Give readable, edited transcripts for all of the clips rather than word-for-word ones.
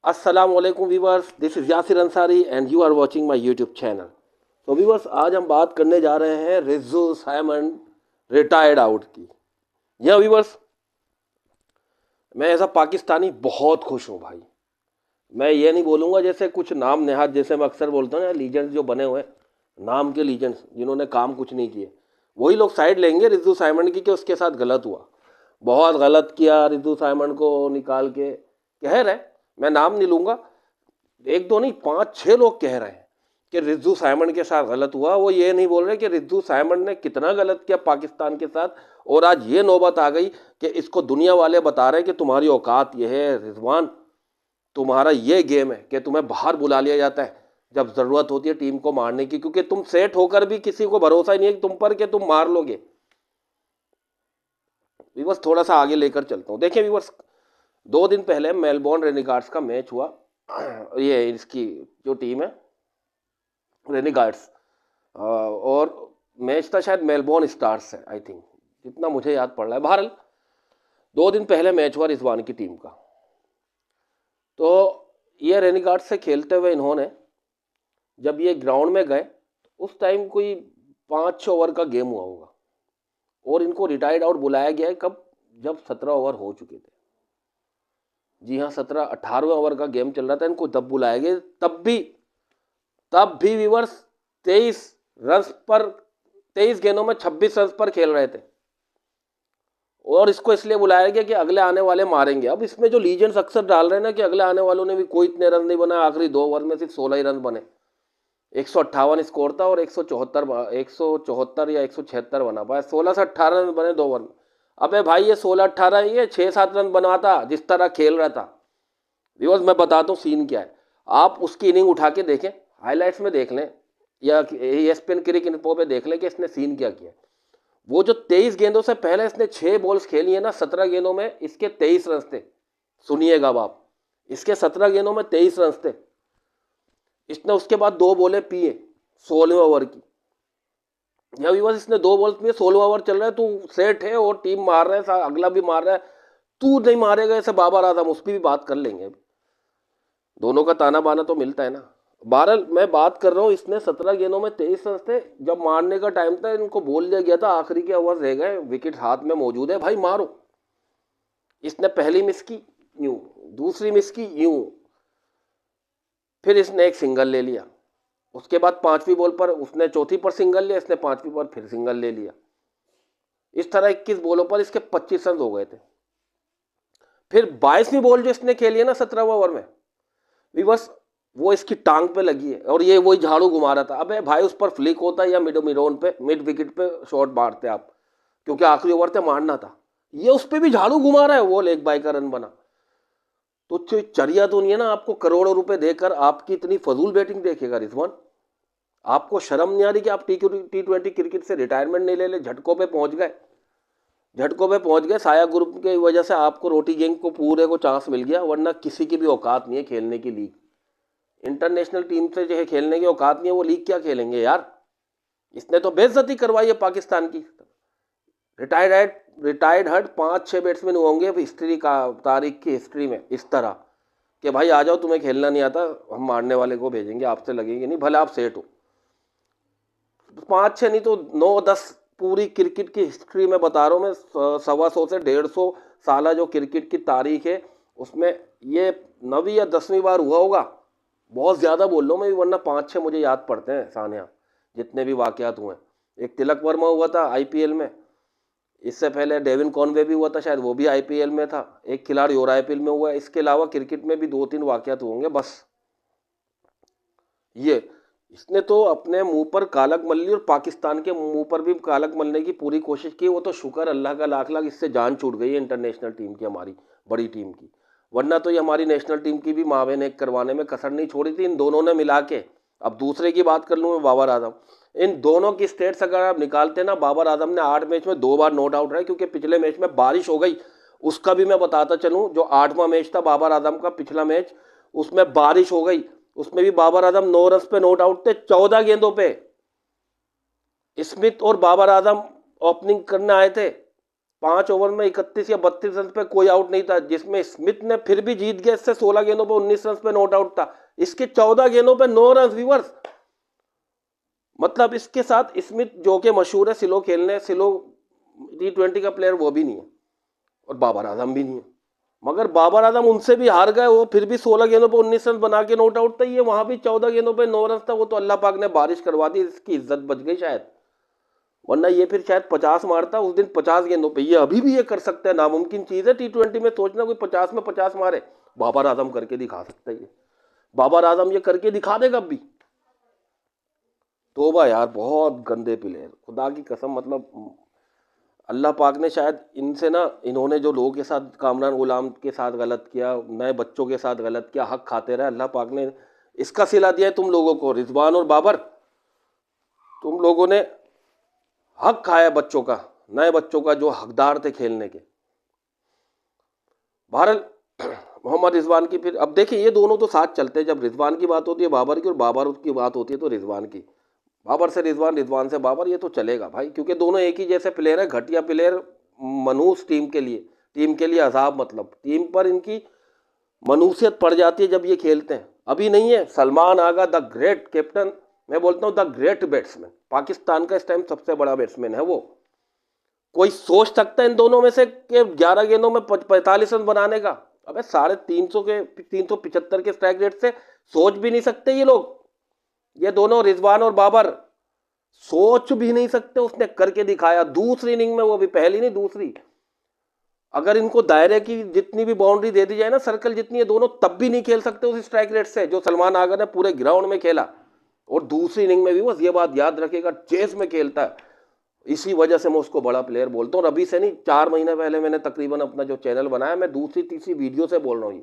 अस्सलाम वालेकुम viewers, this is Yasir Ansari and you are watching my YouTube channel. तो viewers, आज हम बात करने जा रहे हैं रिजू साइमन रिटायर्ड आउट की। यह व्यूवर्स, मैं एज अ पाकिस्तानी बहुत खुश हूँ भाई। मैं ये नहीं बोलूँगा जैसे कुछ नाम नेहाद, जैसे मैं अक्सर बोलता हूँ ना, लीजेंड्स जो बने हुए हैं, नाम के लीजेंड्स जिन्होंने काम कुछ नहीं किए, वही लोग साइड लेंगे रिजू साइमन की कि उसके साथ गलत हुआ, बहुत गलत किया रिजू साइमन को निकाल के। कह रहे, मैं नाम नहीं लूँगा, एक दो नहीं, पांच छह लोग कह रहे हैं कि रिज्जू साइमन के साथ गलत हुआ। वो ये नहीं बोल रहे कि रिज्जू साइमन ने कितना गलत किया पाकिस्तान के साथ। और आज ये नौबत आ गई कि इसको दुनिया वाले बता रहे हैं कि तुम्हारी औकात ये है रिजवान, तुम्हारा ये गेम है कि तुम्हें बाहर बुला लिया जाता है जब जरूरत होती है टीम को मारने की, क्योंकि तुम सेट होकर भी किसी को भरोसा ही नहीं है तुम पर कि तुम मार लोगे। विवर्स, थोड़ा सा आगे लेकर चलता हूँ। देखिए विवर्स, 2 दिन पहले मेलबोर्न रेनिगार्ड्स का मैच हुआ। ये इसकी जो टीम है रेनिगार्ड्स, और मैच था शायद मेलबोर्न स्टार्स है, आई थिंक, जितना मुझे याद पड़ रहा है। बहरहाल 2 दिन पहले मैच हुआ रिजवान की टीम का। तो ये रेनिगार्ड्स से खेलते हुए इन्होंने जब ये ग्राउंड में गए, उस टाइम कोई 5-6 ओवर का गेम हुआ होगा, और इनको रिटायर्ड आउट बुलाया गया है कब, जब 17 ओवर हो चुके थे। जी हाँ, 17-18वें ओवर का गेम चल रहा था, इनको तब बुलाया गया। तब भी व्यूवर्स 23 रन पर, 23 गेंदों में 26 रन पर खेल रहे थे, और इसको इसलिए बुलाया गया कि अगले आने वाले मारेंगे। अब इसमें जो लीजेंड्स अक्सर डाल रहे हैं ना कि अगले आने वालों ने भी कोई इतने रन नहीं बनाए, आखिरी 2 ओवर में सिर्फ 16 ही रन बने, 158 स्कोर था और 174 या 176 बना पाया, 16 से 18 रन बने 2 ओवर में। अबे भाई, ये 16-18, ये 6-7 रन बनाता जिस तरह खेल रहा था। व्यूअर्स, मैं बताता हूँ सीन क्या है, आप उसकी इनिंग उठा के देखें, हाईलाइट्स में देख लें या ESPN क्रिक इन्फो पे देख लें कि इसने सीन क्या किया। वो जो 23 गेंदों से पहले इसने 6 बॉल्स खेली है ना, 17 गेंदों में इसके 23 रन थे। सुनिएगा बाप, इसके 17 गेंदों में 23 रन थे। इसने उसके बाद 2 बॉलें पिए 16वें ओवर की। या व्यूअर्स, इसने 2 बॉल्स पिए, 16वां ओवर चल रहा है, तू सेट है और टीम मार रहे है, अगला भी मार रहा है, तू नहीं मारेगा ऐसे बाबर आजम, उस पर भी बात कर लेंगे। दोनों का ताना बाना तो मिलता है ना। 12, मैं बात कर रहा हूँ, इसने 17 गेंदों में 23 रन थे। जब मारने का टाइम था, इनको बोल दिया गया था आखिरी के ओवर रह गए, विकेट हाथ में मौजूद है, भाई मारो। इसने पहली मिस की, यूं, दूसरी मिस की, यूं, फिर इसने एक सिंगल ले लिया। उसके बाद 5वीं बॉल पर उसने चौथी पर सिंगल लिया, इसने 5वीं पर फिर सिंगल ले लिया। इस तरह 21 बॉलों पर इसके 25 रन हो गए थे। फिर 22वीं बॉल जो इसने खेली है ना 17वें ओवर में, विवर्स, वो इसकी टांग पे लगी है और ये वही झाड़ू घुमा रहा था। अबे भाई, उस पर फ्लिक होता या मिडोन पे, मिड विकेट पे शॉट मारते आप, क्योंकि आखिरी ओवर से मारना था। ये उस पर भी झाड़ू घुमा रहा है, वो लेग बाई का रन बना। तो चरिया तो नहीं है ना, आपको करोड़ों रुपए देकर आपकी इतनी फजूल बैटिंग देखेगा रिजवान। आपको शर्म नहीं आ रही कि आप T20 क्रिकेट से रिटायरमेंट नहीं ले ले? झटकों पे पहुंच गए, झटकों पे पहुंच गए। साया ग्रुप की वजह से आपको रोटी गैंग को पूरे को चांस मिल गया, वरना किसी की भी औकात नहीं है खेलने की लीग। इंटरनेशनल टीम से जो है खेलने की औकात नहीं है, वो लीग क्या खेलेंगे यार। इसने तो बेइज्जती करवाई है पाकिस्तान की। रिटायर्ड हट 5-6 बैट्समैन होंगे हिस्ट्री का, तारीख की हिस्ट्री में, इस तरह कि भाई आ जाओ, तुम्हें खेलना नहीं आता, हम मारने वाले को भेजेंगे, आपसे लगेंगे नहीं, भले आप सेट हो। 5-6 नहीं तो 9-10 पूरी क्रिकेट की हिस्ट्री में बता रहा हूँ मैं, 125 से 150 साल जो क्रिकेट की तारीख है, उसमें ये 9वीं या 10वीं बार हुआ होगा। बहुत ज़्यादा बोल लो मैं, वरना 5-6 मुझे याद पड़ते हैं सानिया, जितने भी वाकयात हुए। एक तिलक वर्मा हुआ था IPL में, इससे पहले डेविन कॉनवे भी हुआ था, शायद वो भी IPL में था, एक खिलाड़ी और IPL में हुआ है। इसके अलावा क्रिकेट में भी 2-3 वाकयात होंगे बस। ये इसने तो अपने मुंह पर कालक मल ली और पाकिस्तान के मुंह पर भी कालक मलने की पूरी कोशिश की। वो तो शुक्र अल्लाह का लाख लाख, इससे जान छूट गई है इंटरनेशनल टीम की, हमारी बड़ी टीम की। वरना तो ये हमारी नेशनल टीम की भी मावेन एक करवाने में कसर नहीं छोड़ी थी इन दोनों ने मिला के। अब दूसरे की बात कर लूँ मैं, बाबर आजम। इन दोनों की स्टेट्स अगर आप निकालते ना, बाबर आजम ने 8 मैच में 2 बार नॉट आउट रहे, क्योंकि पिछले मैच में बारिश हो गई। उसका भी मैं बताता चलूँ, जो 8वां मैच था बाबर आजम का, पिछला मैच, उसमें बारिश हो गई। उसमें भी बाबर आजम 9 रन पे नॉट आउट थे 14 गेंदों पे। स्मिथ और बाबर आजम ओपनिंग करने आए थे, 5 ओवर में 31 या 32 रन पे कोई आउट नहीं था, जिसमें स्मिथ ने फिर भी जीत गया, इससे 16 गेंदों पे 19 रन पे नॉट आउट था, इसके 14 गेंदों पे 9 रन रिवर्स। मतलब इसके साथ स्मिथ जो कि मशहूर है स्लो खेलने, स्लो T20 का प्लेयर, वो भी नहीं है, और बाबर आजम भी नहीं है। मगर बाबर आजम उनसे भी हार गए, वो फिर भी 16 गेंदों पे 19 रन बना के नॉट आउट था, ये वहां भी 14 गेंदों पे 9 रन था। वो तो अल्लाह पाक ने बारिश करवा दी, इसकी इज्जत बच गई शायद, वरना ये फिर शायद 50 मारता उस दिन 50 गेंदों पे। ये अभी भी ये कर सकता है, नामुमकिन चीज है T20 में सोचना कोई 50 में 50 मारे। बाबर आजम करके दिखा सकता है ये, बाबर आजम ये करके दिखा देगा अब भी। तोबा यार, बहुत गंदे प्लेयर, खुदा की कसम। मतलब अल्लाह पाक ने शायद इनसे ना, इन्होंने जो लोगों के साथ, कामरान गुलाम के साथ गलत किया, नए बच्चों के साथ गलत किया, हक खाते रहे, अल्लाह पाक ने इसका सिला दिया है तुम लोगों को। रिजवान और बाबर, तुम लोगों ने हक खाया बच्चों का, नए बच्चों का जो हकदार थे खेलने के। बहरहाल मोहम्मद रिजवान की, फिर अब देखिए ये दोनों तो साथ चलते हैं, जब रिजवान की बात होती है बाबर की, और बाबर की बात होती है तो रिजवान की। बाबर से रिजवान, रिजवान से बाबर, ये तो चलेगा भाई, क्योंकि दोनों एक ही जैसे प्लेयर है। घटिया प्लेयर, मनूस टीम के लिए अजाब। मतलब टीम पर इनकी मनूसियत पड़ जाती है जब ये खेलते हैं। अभी नहीं है सलमान आगा द ग्रेट कैप्टन, मैं बोलता हूँ द ग्रेट बैट्समैन, पाकिस्तान का इस टाइम सबसे बड़ा बैट्समैन है वो। कोई सोच सकता है इन दोनों में से कि 11 गेंदों में 45 रन बनाने का? अबे 350 के 375 के स्ट्राइक रेट से सोच भी नहीं सकते ये लोग, ये दोनों रिजवान और बाबर सोच भी नहीं सकते। उसने करके दिखाया दूसरी इनिंग में, वो भी पहली नहीं दूसरी। अगर इनको दायरे की जितनी भी बाउंड्री दे दी जाए ना, सर्कल जितनी है, दोनों तब भी नहीं खेल सकते उस स्ट्राइक रेट से जो सलमान आगा ने पूरे ग्राउंड में खेला। और दूसरी इनिंग में भी बस ये बात याद रखेगा, चेस में खेलता है। इसी वजह से मैं उसको बड़ा प्लेयर बोलता हूँ। अभी से नहीं, 4 महीने पहले मैंने तकरीबन अपना जो चैनल बनाया, मैं दूसरी तीसरी वीडियो से बोल रहा हूँ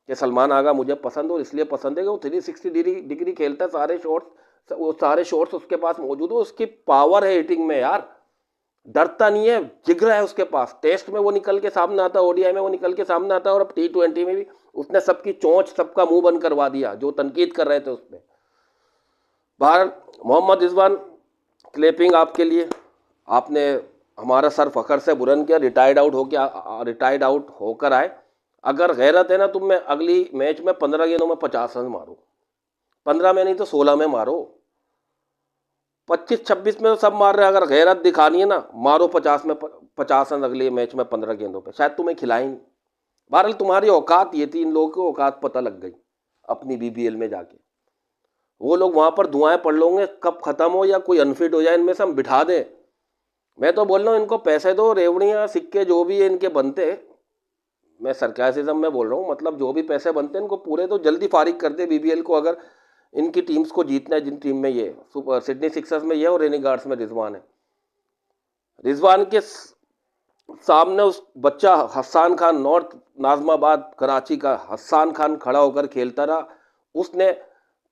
कि सलमान आगा मुझे पसंद, और इसलिए पसंद है कि वो 360 डिग्री खेलता है, सारे शॉट्स उसके पास मौजूद है। उसकी पावर है हिटिंग में यार, डरता नहीं है, जिगरा है उसके पास। टेस्ट में वो निकल के सामने आता, ओडीआई में वो निकल के सामने आता, और अब T20 में भी उसने सबकी चोंच, सबका मुंह बंद करवा दिया जो तनकीद कर रहे थे उसमें। बाहर मोहम्मद रिजवान, क्लैपिंग आपके लिए, आपने हमारा सर फखर से बुलंद किया। रिटायर्ड आउट होकर आए। अगर गैरत है ना तुम में, अगली मैच में 15 गेंदों में 50 रन मारो, 15 में नहीं तो 16 में मारो। 25-26 में तो सब मार रहे हैं, अगर गैरत दिखानी है ना, मारो 50 में 50 रन अगले मैच में 15 गेंदों पे, शायद तुम्हें खिलाए नहीं। बहरहाल तुम्हारी औकात ये थी, इन लोगों की औकात पता लग गई अपनी BBL में जाके। वो लोग वहां पर दुआएं पढ़ लोगे, कब खत्म हो या कोई अनफिट हो जाए, इनमें से हम बिठा दें। मैं तो बोल रहा हूँ इनको पैसे दो, रेवड़ियाँ सिक्के जो भी है इनके बनते, मैं सरकासिज्म में बोल रहा हूँ, मतलब जो भी पैसे बनते हैं इनको पूरे तो जल्दी फारिग कर दे BBL को। अगर इनकी टीम्स को जीतना है, जिन टीम में ये सुपर सिडनी सिक्सर्स में ये और रेनेगार्ड्स में रिजवान है, रिजवान के सामने उस बच्चा हस्सान खान, नॉर्थ नाजमाबाद कराची का हस्सान खान खड़ा होकर खेलता रहा। उसने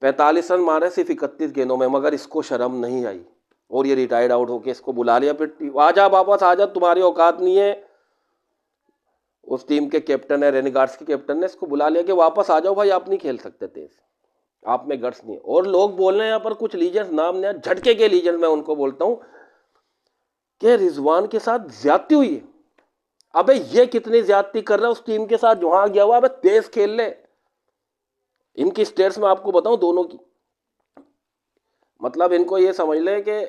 45 रन मारे सिर्फ 31 गेंदों में, मगर इसको शर्म नहीं आई और ये रिटायर्ड आउट होके इसको बुला लिया। फिर आजा वापस आजा, तुम्हारी औकात नहीं है। उस टीम के कैप्टन है, रेनेगार्ड्स के कैप्टन ने इसको बुला लिया कि वापस आ जाओ भाई, आप नहीं खेल सकते तेज, आप में गट्स नहीं है। और लोग बोल रहे हैं यहाँ पर कुछ लीजेंड्स, नाम नया झटके के लीजेंड, मैं उनको बोलता हूँ कि रिजवान के साथ ज्यादती हुई है। अबे ये कितनी ज्यादती कर रहा है उस टीम के साथ जो वहां गया हुआ, अबे तेज खेल ले। इनकी स्टेट्स में आपको बताऊं दोनों की, मतलब इनको ये समझ ले कि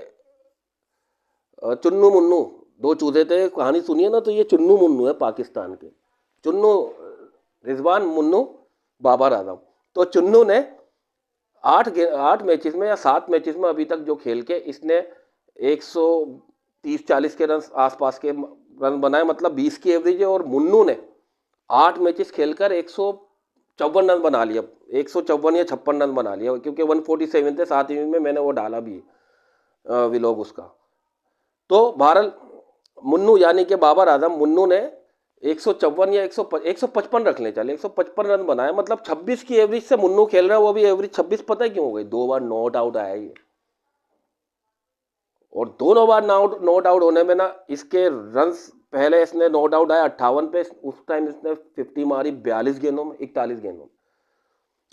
चुन्नू मुन्नू, 2 चूजे थे, कहानी सुनिए ना, तो ये चुन्नू मुन्नू है पाकिस्तान के। चुन्नू रिजवान, मुन्नू बाबर आजम। तो चुन्नू ने 8 मैचेस में या 7 मैचेस में अभी तक जो खेल के इसने 130-40 के रन आसपास के रन बनाए, मतलब 20 की एवरेज है। और मुन्नू ने 8 मैचेस खेलकर 154 रन बना लिया, 154 या 56 रन बना लिया, क्योंकि 147 थे 7 इनिंग में, मैंने वो डाला भी व्लॉग उसका। तो बहरहाल मुन्नू यानी कि बाबर आजम, मुन्नू ने 154 या 155 रख ले, चले 155 रन बनाए, मतलब 26 की एवरेज से मुन्नू खेल रहा है। वो भी एवरेज 26 पता है क्यों हो गई? 2 बार नॉट आउट आया ये, और दोनों बार नॉट आउट होने में ना, इसके रन्स पहले इसने नॉट आउट आया 58 पे, उस टाइम इसने 50 मारी 42 गेंदों में, 41 गेंदों में।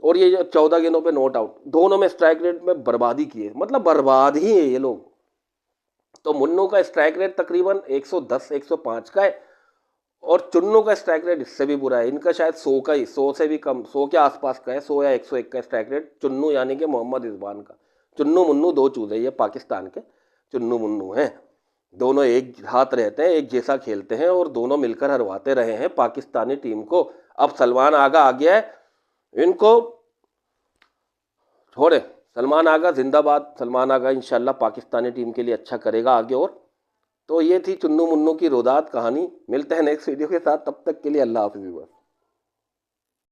और ये 14 गेंदों पे नॉट आउट, दोनों में स्ट्राइक रेट में बर्बादी की है, मतलब बर्बाद ही है ये लोग। तो मुन्नू का स्ट्राइक रेट तकरीबन 110 105 का है और चुन्नू का स्ट्राइक रेट इससे भी बुरा है। इनका शायद 100 का ही, 100 से भी कम, 100 के आसपास का है, 100 या 101 का स्ट्राइक रेट चुन्नू यानी कि मोहम्मद रिजवान का। चुन्नू मुन्नू दो चूजे, ये पाकिस्तान के चुन्नू मुन्नू हैं। दोनों एक हाथ रहते हैं, एक जैसा खेलते हैं और दोनों मिलकर हरवाते रहे हैं पाकिस्तानी टीम को। अब सलमान आगा आ गया है, इनको छोड़े। सलमान आगा जिंदाबाद, सलमान आगा इंशाल्लाह पाकिस्तानी टीम के लिए अच्छा करेगा आगे। और तो ये थी चुन्नू मुन्नू की रोदात कहानी। मिलते हैं नेक्स्ट वीडियो के साथ, तब तक के लिए अल्लाह हाफिज़।